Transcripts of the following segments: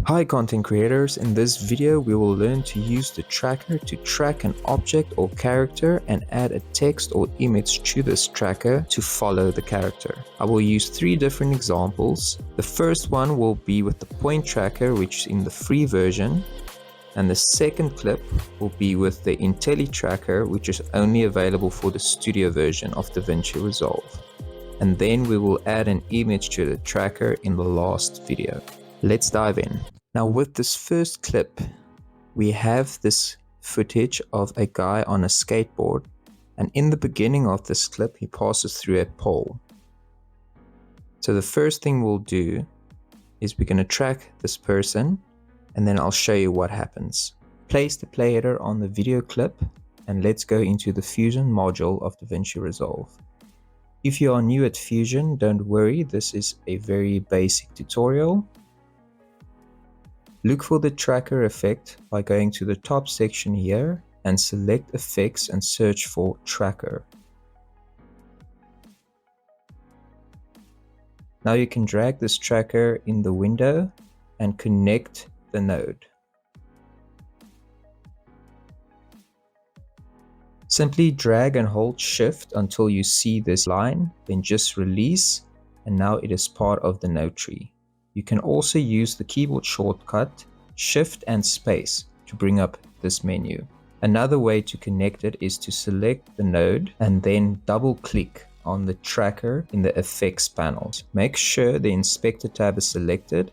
Hi content creators, in this video we will learn to use the tracker to track an object or character and add a text or image to this tracker to follow the character. I will use 3 different examples. The first one will be with the point tracker, which is in the free version, and the second clip will be with the IntelliTracker, which is only available for the studio version of Davinci Resolve. And then we will add an image to the tracker in the last video. Let's dive in. Now with this first clip, we have this footage of a guy on a skateboard, and in the beginning of this clip he passes through a pole. So the first thing we'll do is we're going to track this person, and then I'll show you what happens. Place the playheader on the video clip, and let's go into the Fusion module of Davinci Resolve. If you are new at Fusion, don't worry, this is a very basic tutorial. Look for the tracker effect by going to the top section here and select effects and search for tracker. Now you can drag this tracker in the window and connect the node. Simply drag and hold shift until you see this line, then just release, and now it is part of the node tree. You can also use the keyboard shortcut Shift and Space to bring up this menu. Another way to connect it is to select the node and then double click on the tracker in the effects panel. Make sure the inspector tab is selected,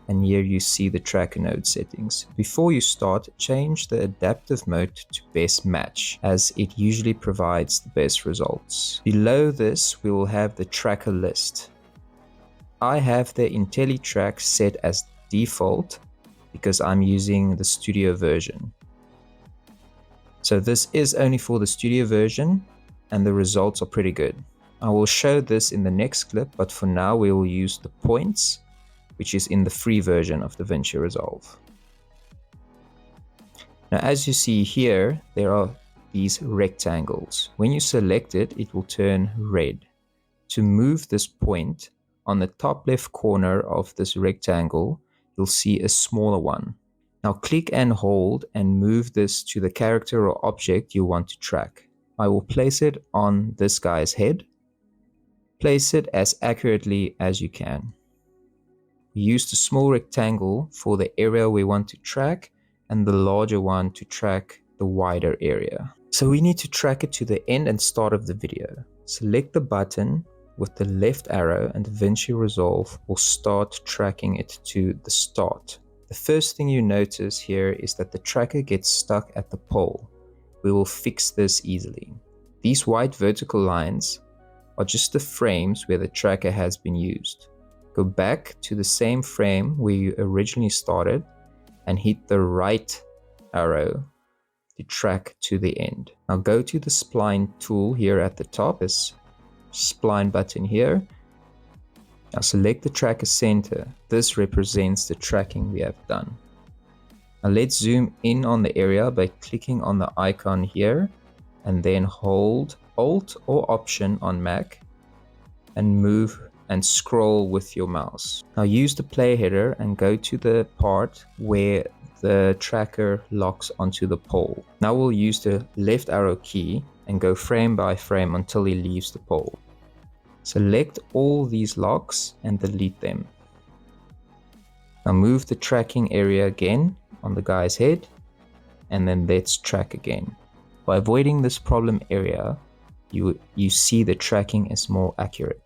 and here you see the tracker node settings. Before you start, change the adaptive mode to best match, as it usually provides the best results. Below this we will have the tracker list. I have the IntelliTrack set as default because I'm using the studio version. So this is only for the studio version and the results are pretty good. I will show this in the next clip, but for now we will use the points, which is in the free version of Davinci Resolve. Now as you see here, there are these rectangles. When you select it, it will turn red. To move this point, on the top left corner of this rectangle, you'll see a smaller one. Now click and hold and move this to the character or object you want to track. I will place it on this guy's head. Place it as accurately as you can. Use the small rectangle for the area we want to track and the larger one to track the wider area. So we need to track it to the end and start of the video. Select the button with the left arrow and Davinci Resolve will start tracking it to the start. The first thing you notice here is that the tracker gets stuck at the pole. We will fix this easily. These white vertical lines are just the frames where the tracker has been used. Go back to the same frame where you originally started and hit the right arrow to track to the end. Now go to the spline tool here at the top, this spline button here. Now select the tracker center. This represents the tracking we have done. Now let's zoom in on the area by clicking on the icon here and then hold Alt or Option on Mac and move and scroll with your mouse. Now use the playheader and go to the part where the tracker locks onto the pole. Now we'll use the left arrow key and go frame by frame until he leaves the pole. Select all these locks and delete them. Now move the tracking area again on the guy's head and then let's track again. By avoiding this problem area, you see the tracking is more accurate.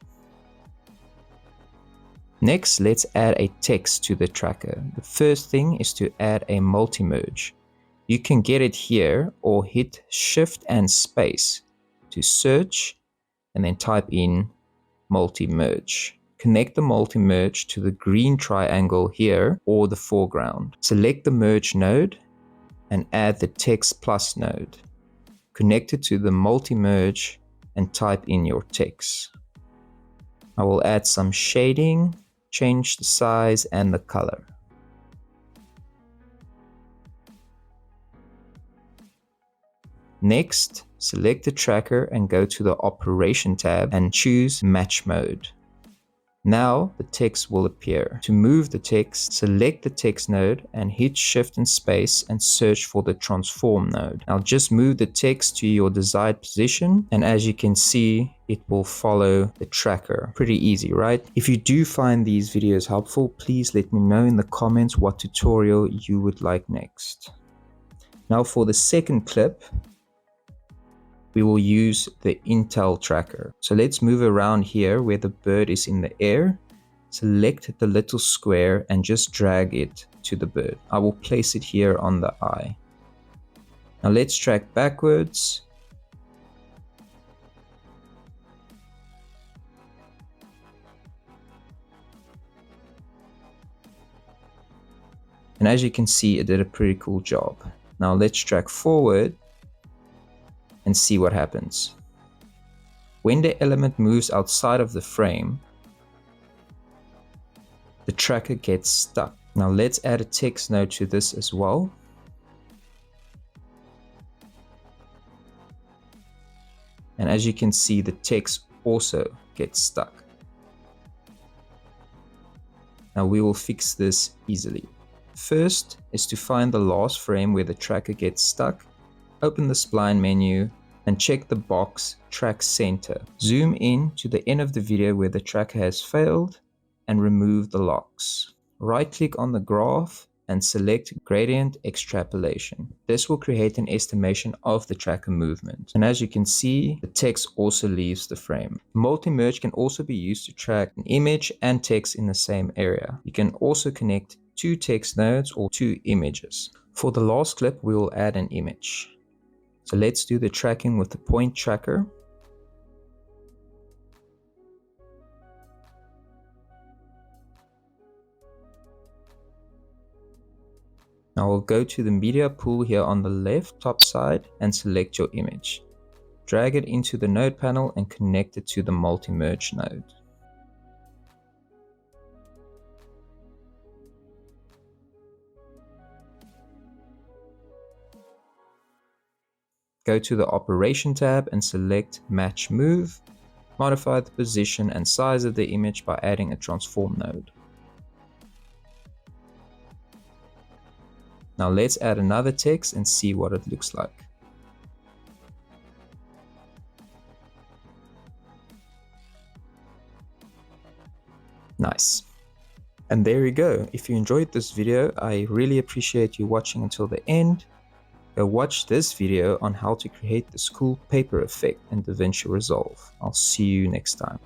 Next, let's add a text to the tracker. The first thing is to add a multi-merge. You can get it here or hit Shift and Space to search and then type in multi-merge. Connect the multi-merge to the green triangle here or the foreground. Select the merge node and add the text plus node. Connect it to the multi-merge and type in your text. I will add some shading, change the size and the color. Next, select the tracker and go to the Operation tab and choose Match Mode. Now the text will appear. To move the text, select the text node and hit Shift and space and search for the transform node. Now just move the text to your desired position, and as you can see, it will follow the tracker. Pretty easy, right? If you do find these videos helpful, please let me know in the comments what tutorial you would like next. Now for the second clip, we will use the Intel tracker. So let's move around here where the bird is in the air. Select the little square and just drag it to the bird. I will place it here on the eye. Now let's track backwards. And as you can see, it did a pretty cool job. Now let's track forward and see what happens. When the element moves outside of the frame, the tracker gets stuck. Now let's add a text node to this as well. And as you can see, the text also gets stuck. Now we will fix this easily. First is to find the last frame where the tracker gets stuck. Open the spline menu and check the box Track Center. Zoom in to the end of the video where the tracker has failed and remove the locks. Right-click on the graph and select Gradient Extrapolation. This will create an estimation of the tracker movement. And as you can see, the text also leaves the frame. Multi-merge can also be used to track an image and text in the same area. You can also connect two text nodes or two images. For the last clip, we will add an image. So let's do the tracking with the point tracker. Now we'll go to the media pool here on the left top side and select your image. Drag it into the node panel and connect it to the multi-merge node. Go to the Operation tab and select Match Move. Modify the position and size of the image by adding a transform node. Now let's add another text and see what it looks like. Nice. And there you go. If you enjoyed this video, I really appreciate you watching until the end. Go watch this video on how to create this cool paper effect in Davinci Resolve. I'll see you next time.